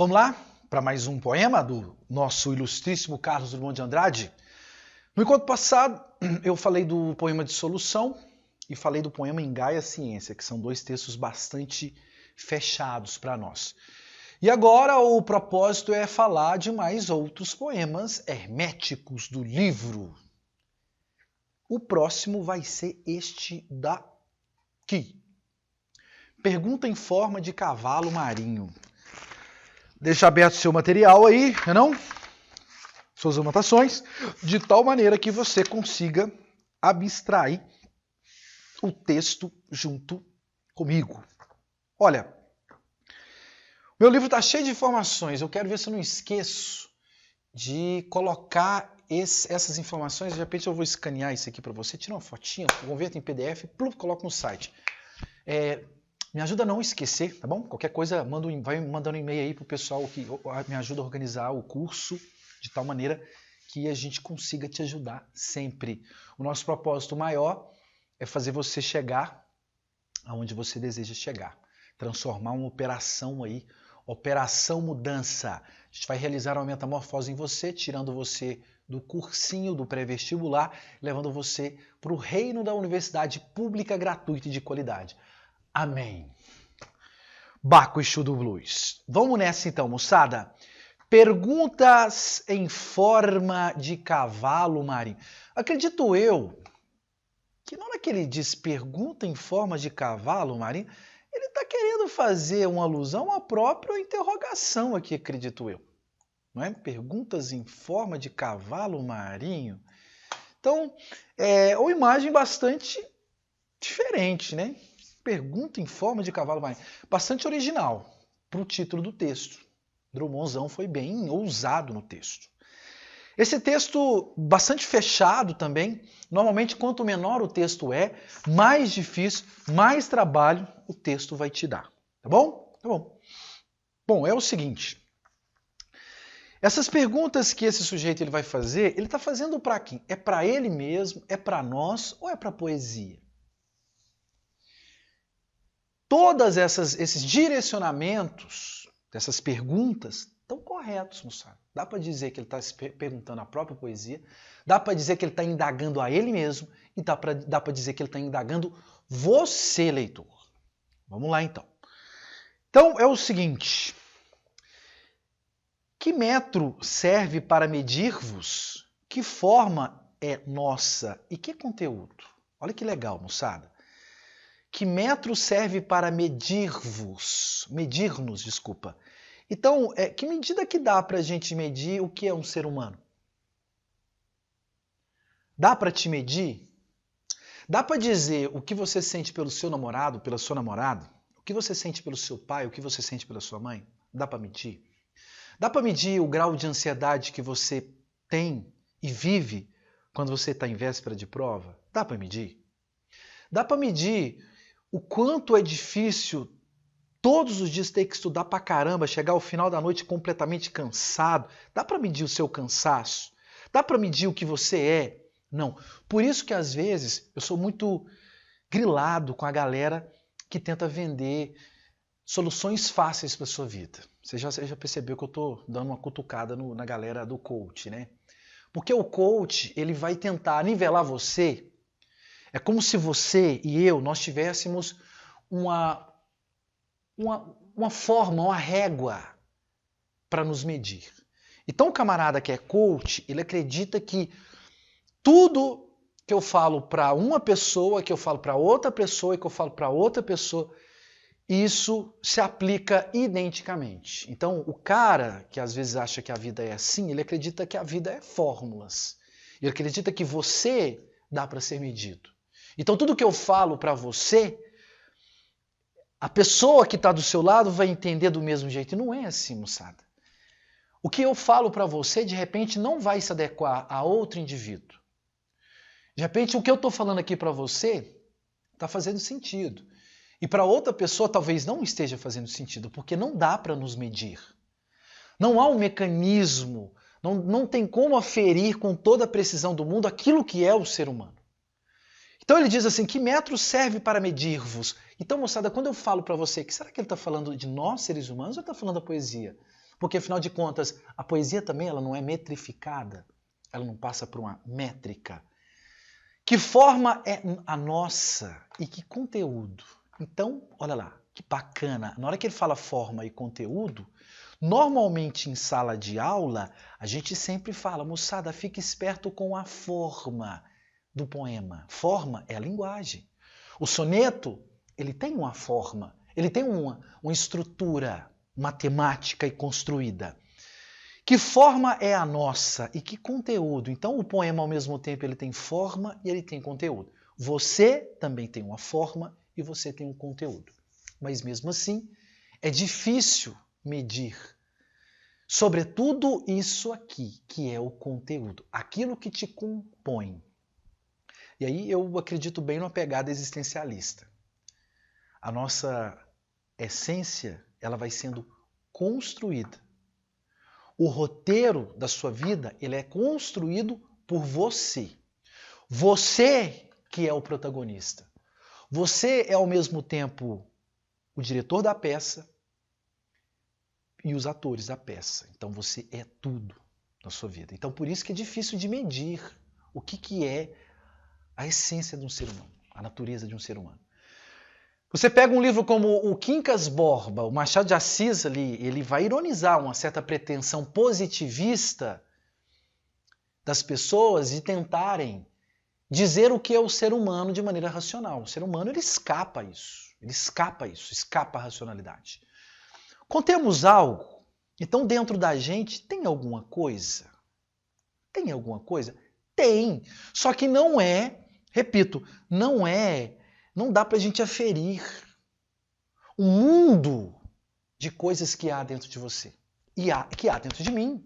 Vamos lá para mais um poema do nosso ilustríssimo Carlos Drummond de Andrade. No encontro passado, eu falei do poema de Solução e falei do poema Engaia Ciência, que são dois textos bastante fechados para nós. E agora o propósito é falar de mais outros poemas herméticos do livro. O próximo vai ser este daqui. Pergunta em forma de cavalo marinho. Deixa aberto seu material aí, não? Suas anotações, de tal maneira que você consiga abstrair o texto junto comigo. Olha, meu livro está cheio de informações, eu quero ver se eu não esqueço de colocar essas informações. De repente eu vou escanear isso aqui para você, tira uma fotinha, converta em PDF, coloco no site. Me ajuda a não esquecer, tá bom? Qualquer coisa, vai mandando um e-mail aí pro pessoal que me ajuda a organizar o curso de tal maneira que a gente consiga te ajudar sempre. O nosso propósito maior é fazer você chegar aonde você deseja chegar. Transformar uma operação aí, operação mudança. A gente vai realizar uma metamorfose em você, tirando você do cursinho, do pré-vestibular, levando você para o reino da universidade pública, gratuita e de qualidade. Amém. Baco Exu do Blues. Vamos nessa então, moçada. Perguntas em forma de cavalo marinho. Acredito eu que na hora que ele diz pergunta em forma de cavalo marinho, ele está querendo fazer uma alusão à própria interrogação aqui, acredito eu. Não é? Perguntas em forma de cavalo marinho. Então, é uma imagem bastante diferente, né? Pergunta em forma de cavalo marinho. Bastante original para o título do texto. Drummondzão foi bem ousado no texto. Esse texto bastante fechado também. Normalmente, quanto menor o texto é, mais difícil, mais trabalho o texto vai te dar. Tá bom? Tá bom. Bom, é o seguinte. Essas perguntas que esse sujeito ele vai fazer, ele está fazendo para quem? É para ele mesmo? É para nós? Ou é para a poesia? Todos esses direcionamentos dessas perguntas estão corretos, moçada. Dá para dizer que ele está se perguntando a própria poesia, dá para dizer que ele está indagando a ele mesmo e dá para dizer que ele está indagando você, leitor. Vamos lá, então. Então, é o seguinte. Que metro serve para medir-vos? Que forma é nossa? E que conteúdo? Olha que legal, moçada. Que metro serve para medir-nos? Então, que medida que dá para a gente medir o que é um ser humano? Dá para te medir? Dá para dizer o que você sente pelo seu namorado, pela sua namorada? O que você sente pelo seu pai, o que você sente pela sua mãe? Dá para medir? Dá para medir o grau de ansiedade que você tem e vive quando você está em véspera de prova? Dá para medir? Dá para medir o quanto é difícil todos os dias ter que estudar pra caramba, chegar ao final da noite completamente cansado? Dá para medir o seu cansaço? Dá para medir o que você é? Não. Por isso que às vezes eu sou muito grilado com a galera que tenta vender soluções fáceis para sua vida. Você já percebeu que eu estou dando uma cutucada na galera do coach, né? Porque o coach, ele vai tentar nivelar você. É como se você e eu, nós tivéssemos uma forma, uma régua para nos medir. Então o camarada que é coach, ele acredita que tudo que eu falo para uma pessoa, que eu falo para outra pessoa e que eu falo para outra pessoa, isso se aplica identicamente. Então o cara que às vezes acha que a vida é assim, ele acredita que a vida é fórmulas. Ele acredita que você dá para ser medido. Então tudo que eu falo para você, a pessoa que está do seu lado vai entender do mesmo jeito. E não é assim, moçada. O que eu falo para você, de repente, não vai se adequar a outro indivíduo. De repente, o que eu estou falando aqui para você está fazendo sentido. E para outra pessoa talvez não esteja fazendo sentido, porque não dá para nos medir. Não há um mecanismo, não tem como aferir com toda a precisão do mundo aquilo que é o ser humano. Então ele diz assim, que metro serve para medir-vos? Então, moçada, quando eu falo para você, que será que ele está falando de nós, seres humanos, ou está falando da poesia? Porque, afinal de contas, a poesia também ela não é metrificada, ela não passa por uma métrica. Que forma é a nossa e que conteúdo? Então, olha lá, que bacana. Na hora que ele fala forma e conteúdo, normalmente em sala de aula, a gente sempre fala, moçada, fique esperto com a forma do poema. Forma é a linguagem. O soneto, ele tem uma forma, ele tem uma estrutura matemática e construída. Que forma é a nossa e que conteúdo? Então o poema ao mesmo tempo ele tem forma e ele tem conteúdo. Você também tem uma forma e você tem um conteúdo. Mas mesmo assim é difícil medir. Sobretudo isso aqui, que é o conteúdo, aquilo que te compõe. E aí eu acredito bem numa pegada existencialista. A nossa essência, ela vai sendo construída. O roteiro da sua vida, ele é construído por você. Você que é o protagonista. Você é ao mesmo tempo o diretor da peça e os atores da peça. Então você é tudo na sua vida. Então por isso que é difícil de medir o que é a essência de um ser humano, a natureza de um ser humano. Você pega um livro como o Quincas Borba, o Machado de Assis ali, ele vai ironizar uma certa pretensão positivista das pessoas de tentarem dizer o que é o ser humano de maneira racional. O ser humano ele escapa a isso, escapa à racionalidade. Contemos algo, então dentro da gente tem alguma coisa? Tem alguma coisa? Tem, só que não é, repito, não dá para a gente aferir o mundo de coisas que há dentro de você e que há dentro de mim.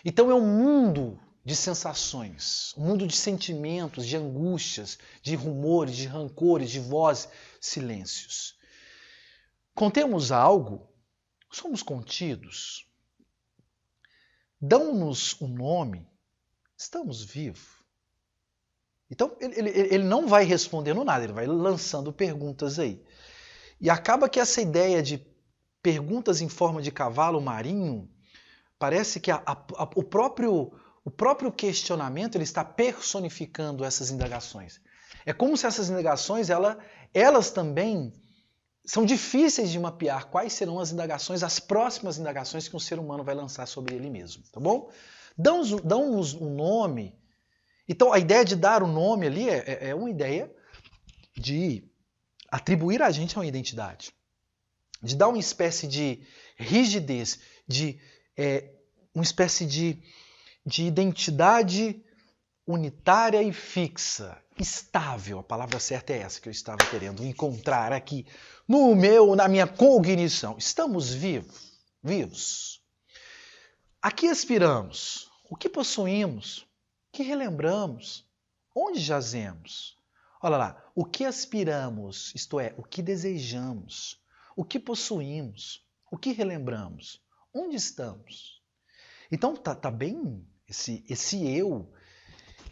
Então é um mundo de sensações, um mundo de sentimentos, de angústias, de rumores, de rancores, de vozes, silêncios. Contemos algo, somos contidos, dão-nos um nome, estamos vivos. Então ele não vai respondendo nada, ele vai lançando perguntas aí. E acaba que essa ideia de perguntas em forma de cavalo marinho, parece que o próprio questionamento ele está personificando essas indagações. É como se essas indagações, elas também são difíceis de mapear quais serão as indagações, as próximas indagações que um ser humano vai lançar sobre ele mesmo, tá bom? Dão-nos um nome. Então a ideia de dar o nome ali é uma ideia de atribuir a gente uma identidade, de dar uma espécie de rigidez, de uma espécie de identidade unitária e fixa, estável. A palavra certa é essa que eu estava querendo encontrar aqui na minha cognição. Estamos vivos. A que aspiramos? O que possuímos? O que relembramos? Onde jazemos? Olha lá, o que aspiramos, isto é, o que desejamos, o que possuímos, o que relembramos, onde estamos. Então tá bem, esse eu,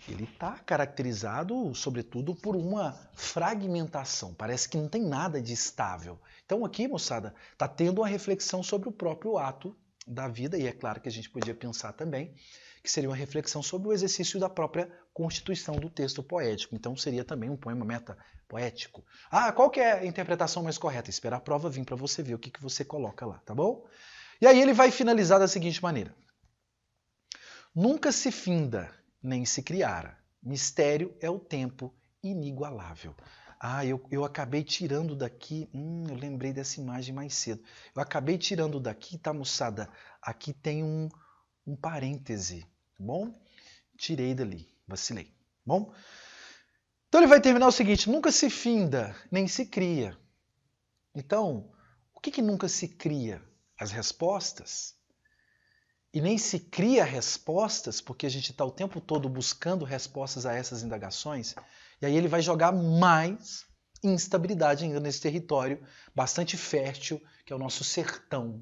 ele está caracterizado sobretudo por uma fragmentação, parece que não tem nada de estável. Então aqui, moçada, está tendo uma reflexão sobre o próprio ato da vida, e é claro que a gente podia pensar também que seria uma reflexão sobre o exercício da própria constituição do texto poético. Então seria também um poema metapoético. Qual que é a interpretação mais correta? Espera a prova vir para você ver o que você coloca lá, tá bom? E aí ele vai finalizar da seguinte maneira. Nunca se finda, nem se criara. Mistério é o tempo inigualável. Eu acabei tirando daqui, eu lembrei dessa imagem mais cedo. Eu acabei tirando daqui, tá, moçada? Aqui tem um parêntese, tá bom? Tirei dali, vacilei, bom? Então ele vai terminar o seguinte, nunca se finda, nem se cria. Então, o que nunca se cria? As respostas. E nem se cria respostas, porque a gente está o tempo todo buscando respostas a essas indagações, e aí ele vai jogar mais instabilidade ainda nesse território bastante fértil, que é o nosso sertão,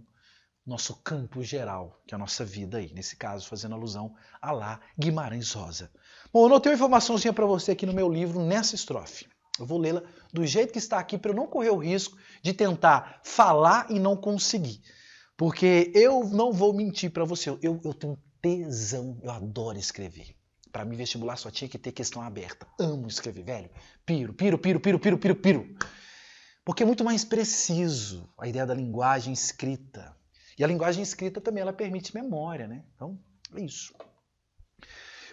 nosso campo geral, que é a nossa vida aí, nesse caso fazendo alusão a lá Guimarães Rosa. Bom, eu anotei uma informaçãozinha para você aqui no meu livro, nessa estrofe. Eu vou lê-la do jeito que está aqui, para eu não correr o risco de tentar falar e não conseguir. Porque eu não vou mentir para você, eu tenho tesão, eu adoro escrever. Para mim, vestibular só tinha que ter questão aberta. Amo escrever, velho. Piro. Porque é muito mais preciso a ideia da linguagem escrita. E a linguagem escrita também ela permite memória, né? Então, é isso.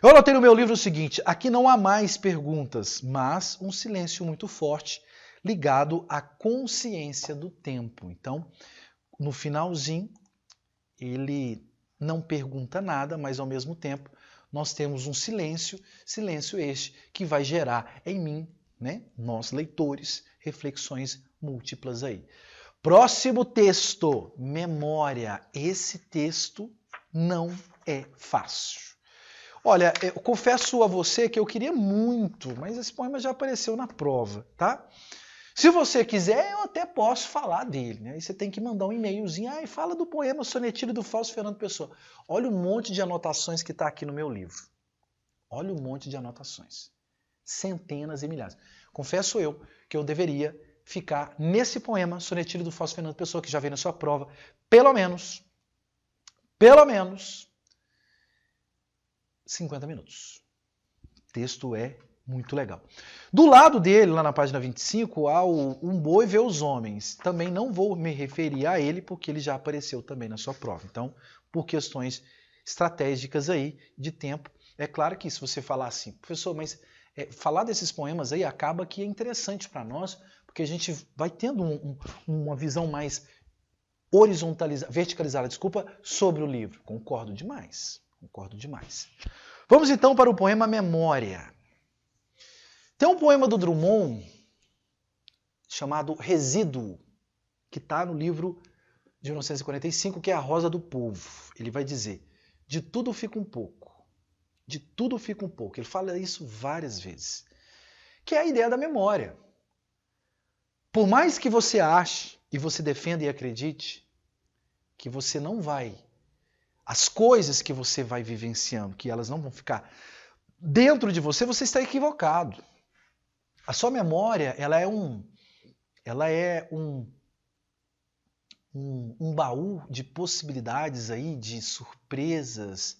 Eu anotei no meu livro o seguinte: aqui não há mais perguntas, mas um silêncio muito forte ligado à consciência do tempo. Então, no finalzinho, ele não pergunta nada, mas ao mesmo tempo nós temos um silêncio este que vai gerar em mim, né, nós leitores, reflexões múltiplas aí. Próximo texto, memória. Esse texto não é fácil. Olha, eu confesso a você que eu queria muito, mas esse poema já apareceu na prova, tá? Se você quiser, eu até posso falar dele, né? Aí você tem que mandar um e-mailzinho, e fala do poema Sonetilho do Fausto Fernando Pessoa. Olha o monte de anotações que está aqui no meu livro. Olha o monte de anotações. Centenas e milhares. Confesso eu que eu deveria ficar nesse poema Sonetilho do Fausto Fernando Pessoa, que já veio na sua prova, pelo menos 50 minutos. O texto é muito legal. Do lado dele, lá na página 25, há o Um Boi Vê os Homens. Também não vou me referir a ele, porque ele já apareceu também na sua prova. Então, por questões estratégicas aí, de tempo, é claro que se você falar assim, professor, mas falar desses poemas aí acaba que é interessante para nós, porque a gente vai tendo uma visão mais verticalizada, sobre o livro. Concordo demais. Vamos então para o poema Memória. Tem um poema do Drummond chamado Resíduo, que está no livro de 1945, que é A Rosa do Povo. Ele vai dizer, de tudo fica um pouco. De tudo fica um pouco. Ele fala isso várias vezes. Que é a ideia da memória. Por mais que você ache, e você defenda e acredite, que você não vai, as coisas que você vai vivenciando, que elas não vão ficar dentro de você, você está equivocado. A sua memória, ela é um baú de possibilidades aí, de surpresas,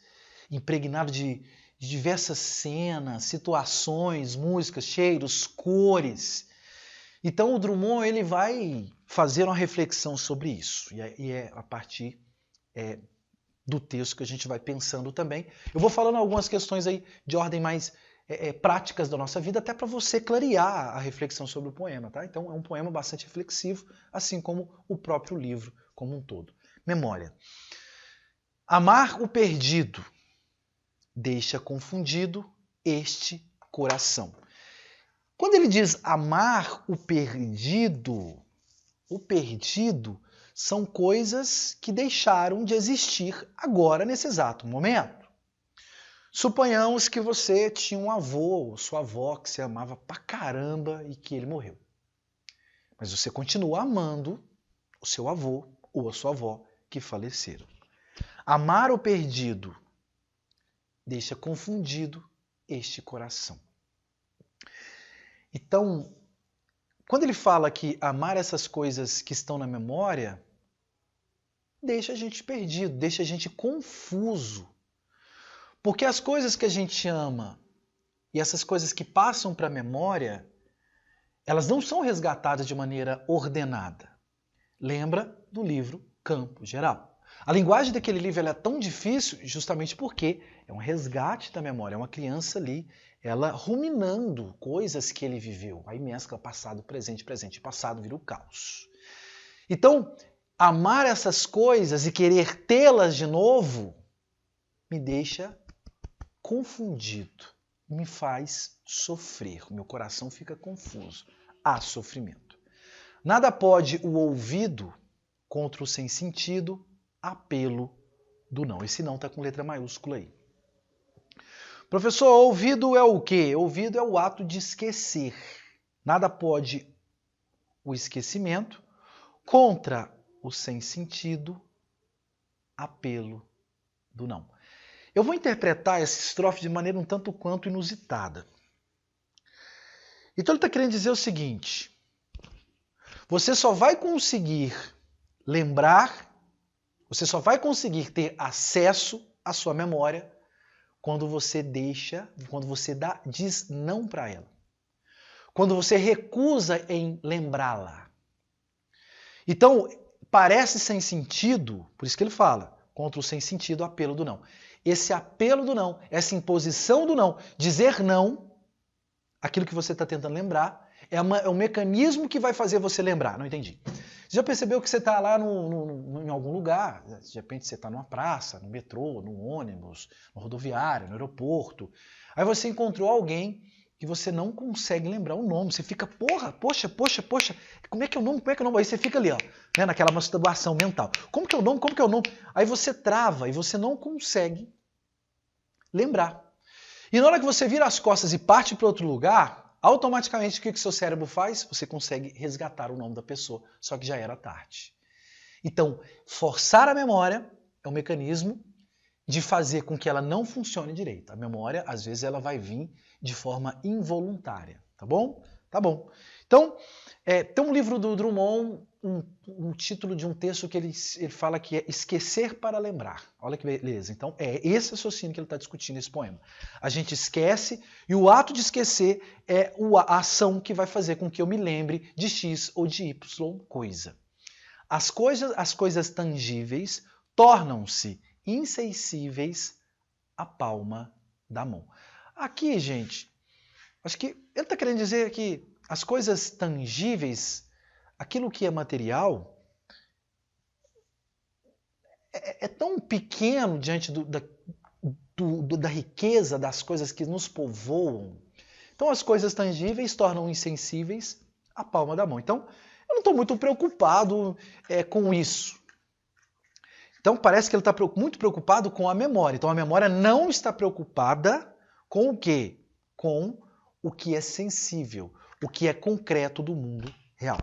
impregnado de diversas cenas, situações, músicas, cheiros, cores. Então o Drummond ele vai fazer uma reflexão sobre isso. E é a partir do texto que a gente vai pensando também. Eu vou falando algumas questões aí de ordem mais práticas da nossa vida, até para você clarear a reflexão sobre o poema, tá? Então é um poema bastante reflexivo, assim como o próprio livro como um todo. Memória. Amar o perdido deixa confundido este coração. Quando ele diz amar o perdido são coisas que deixaram de existir agora, nesse exato momento. Suponhamos que você tinha um avô ou sua avó que você amava pra caramba e que ele morreu. Mas você continua amando o seu avô ou a sua avó que faleceram. Amar o perdido deixa confundido este coração. Então, quando ele fala que amar essas coisas que estão na memória, deixa a gente perdido, deixa a gente confuso. Porque as coisas que a gente ama e essas coisas que passam para a memória, elas não são resgatadas de maneira ordenada. Lembra do livro Campo Geral. A linguagem daquele livro é tão difícil justamente porque é um resgate da memória. É uma criança ali, ela ruminando coisas que ele viveu. Aí mescla passado, presente e passado vira o caos. Então, amar essas coisas e querer tê-las de novo me deixa confundido, me faz sofrer, meu coração fica confuso, há sofrimento. Nada pode o ouvido contra o sem sentido, apelo do não. Esse não está com letra maiúscula aí. Professor, ouvido é o quê? Ouvido é o ato de esquecer. Nada pode o esquecimento contra o sem sentido, apelo do não. Eu vou interpretar essa estrofe de maneira um tanto quanto inusitada. Então ele está querendo dizer o seguinte: você só vai conseguir lembrar Você só vai conseguir ter acesso à sua memória quando você diz não para ela. Quando você recusa em lembrá-la. Então, parece sem sentido, por isso que ele fala, contra o sem sentido, apelo do não. Esse apelo do não, essa imposição do não, dizer não, aquilo que você está tentando lembrar, é um mecanismo que vai fazer você lembrar. Não entendi. Você já percebeu que você está lá em algum lugar, de repente você está numa praça, no metrô, no ônibus, no rodoviário, no aeroporto, aí você encontrou alguém que você não consegue lembrar o nome, você fica, poxa, como é que é o nome, Aí você fica ali, ó, né, naquela masturbação mental. Como que é o nome? Aí você trava e você não consegue lembrar. E na hora que você vira as costas e parte para outro lugar, automaticamente o que seu cérebro faz? Você consegue resgatar o nome da pessoa, só que já era tarde. Então, forçar a memória é um mecanismo de fazer com que ela não funcione direito. A memória, às vezes, ela vai vir de forma involuntária, tá bom? Tá bom. Então, tem um livro do Drummond, um título de um texto que ele fala que é Esquecer para Lembrar. Olha que beleza. Então, é esse raciocínio que ele está discutindo nesse poema. A gente esquece e o ato de esquecer é a ação que vai fazer com que eu me lembre de X ou de Y coisa. As coisas tangíveis tornam-se insensíveis à palma da mão. Aqui, gente, acho que ele está querendo dizer que as coisas tangíveis, aquilo que é material, é tão pequeno diante da riqueza das coisas que nos povoam. Então as coisas tangíveis tornam insensíveis à palma da mão. Então eu não estou muito preocupado com isso. Então parece que ele está muito preocupado com a memória. Então a memória não está preocupada com o quê? Com o que é sensível, o que é concreto do mundo real.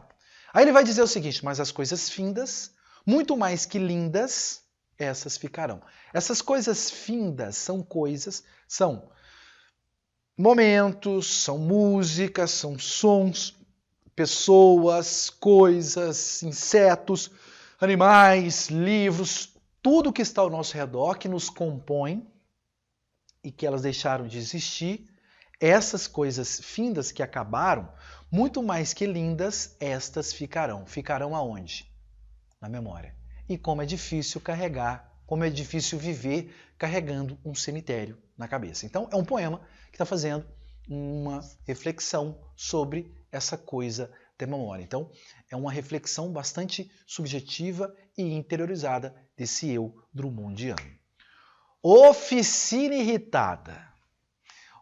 Aí ele vai dizer o seguinte, mas as coisas findas, muito mais que lindas, essas ficarão. Essas coisas findas são momentos, são músicas, são sons, pessoas, coisas, insetos, animais, livros, tudo que está ao nosso redor, que nos compõe e que elas deixaram de existir, essas coisas findas que acabaram, muito mais que lindas, estas ficarão. Ficarão aonde? Na memória. E como é difícil carregar, como é difícil viver carregando um cemitério na cabeça. Então é um poema que está fazendo uma reflexão sobre essa coisa da memória. Então é uma reflexão bastante subjetiva e interiorizada desse eu drummondiano. Oficina irritada.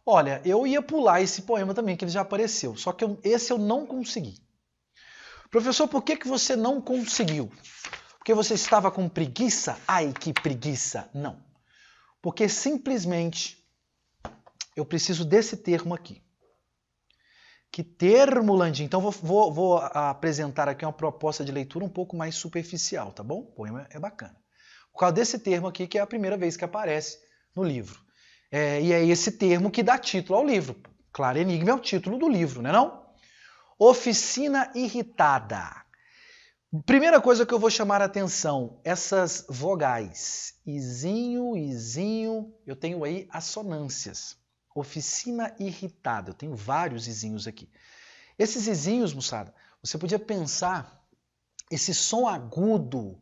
Olha, eu ia pular esse poema também, que ele já apareceu, só que esse eu não consegui. Professor, por que você não conseguiu? Porque você estava com preguiça? Ai, que preguiça! Não. Porque simplesmente eu preciso desse termo aqui. Que termo, Landim? Então vou apresentar aqui uma proposta de leitura um pouco mais superficial, tá bom? O poema é bacana. Por causa desse termo aqui, que é a primeira vez que aparece no livro. E é esse termo que dá título ao livro. Claro, Enigma é o título do livro, não é não? Oficina irritada. Primeira coisa que eu vou chamar a atenção, essas vogais. Izinho, izinho, eu tenho aí assonâncias. Oficina irritada, eu tenho vários izinhos aqui. Esses izinhos, moçada, você podia pensar esse som agudo,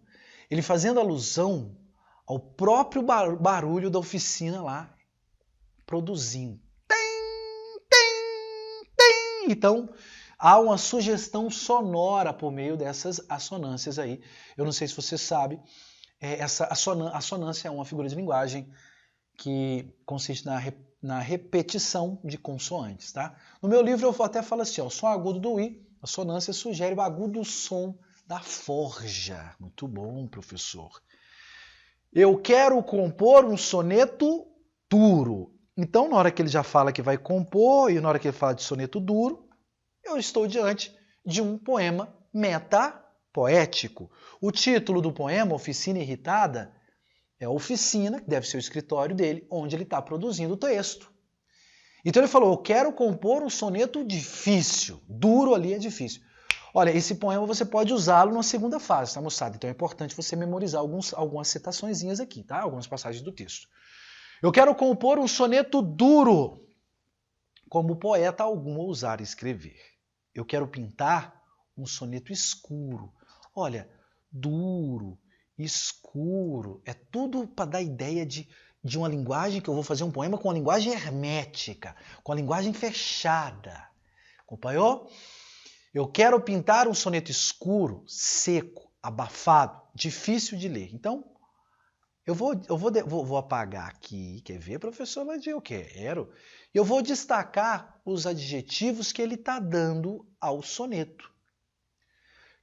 ele fazendo alusão ao próprio barulho da oficina lá, produzindo. Tem, tem, tem. Então, há uma sugestão sonora por meio dessas assonâncias aí. Eu não sei se você sabe, essa assonância é uma figura de linguagem que consiste na repetição de consoantes, tá? No meu livro eu até falo assim, ó, o som agudo do I, a assonância sugere o agudo som da forja. Muito bom, professor. Eu quero compor um soneto duro. Então, na hora que ele já fala que vai compor e na hora que ele fala de soneto duro, eu estou diante de um poema metapoético. O título do poema, Oficina Irritada, é a oficina, que deve ser o escritório dele, onde ele está produzindo o texto. Então ele falou, eu quero compor um soneto difícil. Duro ali é difícil. Olha, esse poema você pode usá-lo na segunda fase, tá, moçada? Então é importante você memorizar algumas citaçõezinhas aqui, tá? Algumas passagens do texto. Eu quero compor um soneto duro, como poeta algum ousar escrever. Eu quero pintar um soneto escuro. Olha, duro, escuro, é tudo para dar ideia de uma linguagem que eu vou fazer um poema com uma linguagem hermética, com a linguagem fechada. Acompanhou? Eu quero pintar um soneto escuro, seco, abafado, difícil de ler. Então, eu vou apagar aqui. Quer ver, professor Landim? Eu quero. Eu vou destacar os adjetivos que ele está dando ao soneto.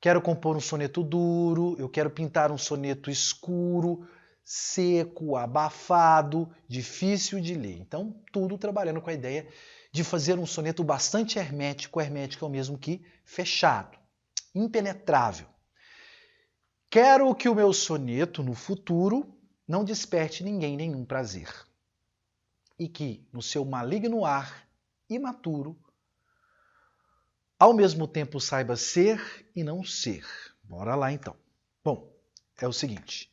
Quero compor um soneto duro, eu quero pintar um soneto escuro, seco, abafado, difícil de ler. Então, tudo trabalhando com a ideia de fazer um soneto bastante hermético. Hermético é o mesmo que fechado, impenetrável. Quero que o meu soneto, no futuro, não desperte ninguém nenhum prazer. E que, no seu maligno ar imaturo, ao mesmo tempo saiba ser e não ser. Bora lá então. Bom, é o seguinte.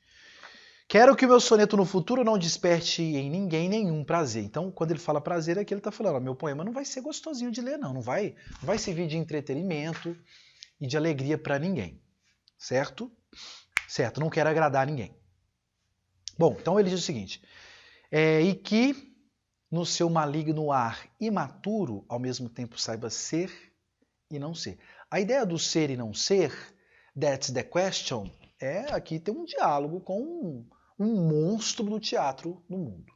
Quero que o meu soneto no futuro não desperte em ninguém nenhum prazer. Então, quando ele fala prazer, é que ele está falando, ó, meu poema não vai ser gostosinho de ler, não vai servir de entretenimento e de alegria para ninguém. Certo? Certo, não quero agradar ninguém. Bom, então ele diz o seguinte, e que no seu maligno ar imaturo, ao mesmo tempo saiba ser e não ser. A ideia do ser e não ser, that's the question, aqui tem um diálogo com um monstro do teatro no mundo.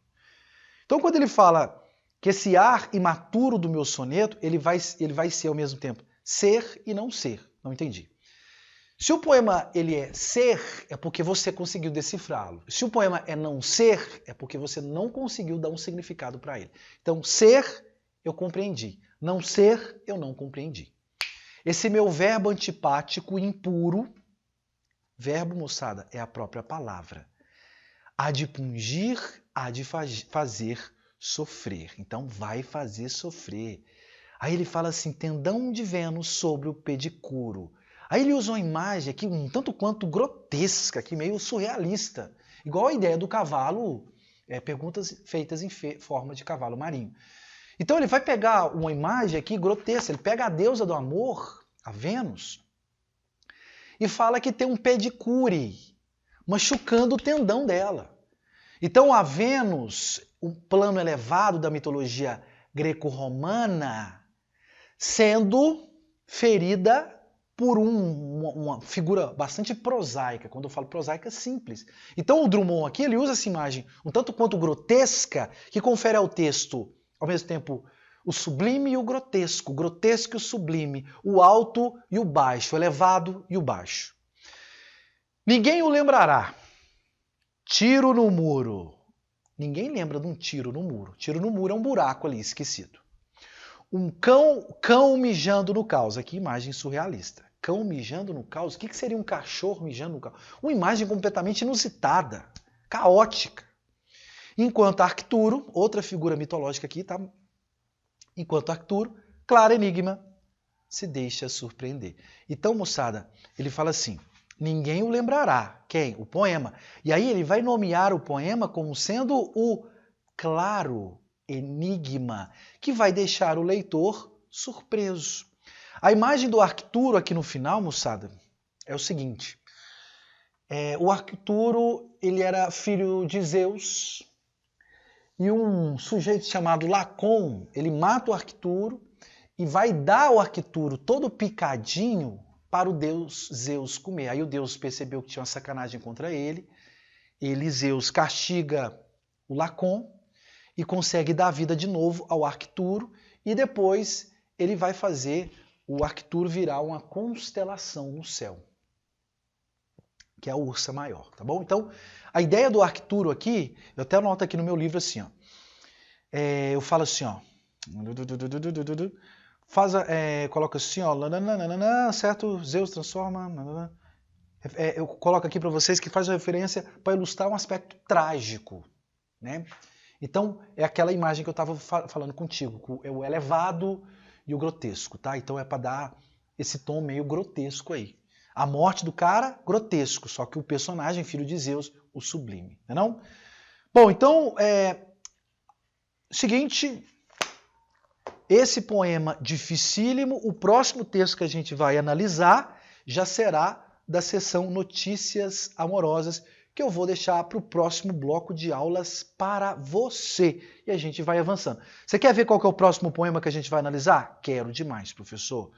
Então quando ele fala que esse ar imaturo do meu soneto, ele vai ser ao mesmo tempo ser e não ser. Não entendi. Se o poema ele é ser, é porque você conseguiu decifrá-lo. Se o poema é não ser, é porque você não conseguiu dar um significado para ele. Então, ser, eu compreendi. Não ser, eu não compreendi. Esse meu verbo antipático, impuro, verbo, moçada, é a própria palavra. Há de pungir, há de fazer sofrer. Então, vai fazer sofrer. Aí ele fala assim, tendão de Vênus sobre o pedicuro. Aí ele usa uma imagem aqui um tanto quanto grotesca, aqui meio surrealista. Igual a ideia do cavalo, perguntas feitas em forma de cavalo marinho. Então ele vai pegar uma imagem aqui grotesca, ele pega a deusa do amor, a Vênus, e fala que tem um pedicure, machucando o tendão dela. Então a Vênus, o plano elevado da mitologia greco-romana, sendo ferida por uma figura bastante prosaica. Quando eu falo prosaica, simples. Então o Drummond aqui ele usa essa imagem um tanto quanto grotesca que confere ao texto, ao mesmo tempo, o sublime e o grotesco e o sublime, o alto e o baixo, o elevado e o baixo. Ninguém o lembrará. Tiro no muro. Ninguém lembra de um tiro no muro. Tiro no muro é um buraco ali, esquecido. Um cão mijando no caos. Aqui, imagem surrealista. Cão mijando no caos? O que seria um cachorro mijando no caos? Uma imagem completamente inusitada, caótica. Enquanto Arcturo, outra figura mitológica aqui, tá? Enquanto Arcturo, claro enigma, se deixa surpreender. Então, moçada, ele fala assim, ninguém o lembrará. Quem? O poema. E aí ele vai nomear o poema como sendo o claro enigma, que vai deixar o leitor surpreso. A imagem do Arcturo aqui no final, moçada, é o seguinte. O Arcturo, ele era filho de Zeus, e um sujeito chamado Lacon, ele mata o Arcturo e vai dar ao Arcturo todo picadinho para o deus Zeus comer. Aí o deus percebeu que tinha uma sacanagem contra ele, Zeus castiga o Lacon e consegue dar vida de novo ao Arcturo, e depois ele vai fazer o Arcturo virar uma constelação no céu, que é a Ursa Maior, tá bom? Então, a ideia do Arcturo aqui, eu até anoto aqui no meu livro assim, ó. Eu falo assim, ó. Coloca assim, ó. Certo? Zeus transforma. Eu coloco aqui para vocês que faz referência para ilustrar um aspecto trágico, né? Então, é aquela imagem que eu estava falando contigo, o elevado e o grotesco, tá? Então é para dar esse tom meio grotesco aí. A morte do cara, grotesco, só que o personagem, filho de Zeus, o sublime, não é não? Bom, então, seguinte, esse poema dificílimo, o próximo texto que a gente vai analisar já será da seção Notícias Amorosas, que eu vou deixar para o próximo bloco de aulas para você. E a gente vai avançando. Você quer ver qual que é o próximo poema que a gente vai analisar? Quero demais, professor.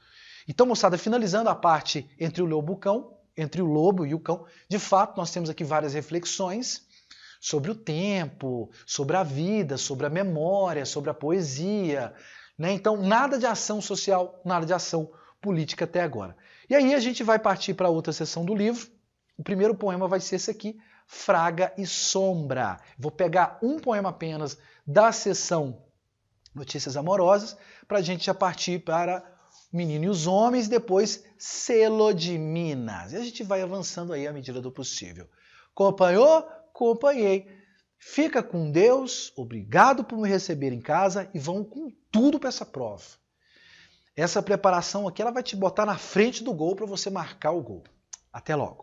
Então, moçada, finalizando a parte entre o lobo e o cão, de fato, nós temos aqui várias reflexões sobre o tempo, sobre a vida, sobre a memória, sobre a poesia, né? Então, nada de ação social, nada de ação política até agora. E aí a gente vai partir para outra seção do livro. O primeiro poema vai ser esse aqui, Fraga e Sombra. Vou pegar um poema apenas da seção Notícias Amorosas, para a gente já partir para Menino e os Homens, depois Selo de Minas. E a gente vai avançando aí à medida do possível. Acompanhou? Acompanhei. Fica com Deus, obrigado por me receber em casa e vão com tudo para essa prova. Essa preparação aqui ela vai te botar na frente do gol para você marcar o gol. Até logo.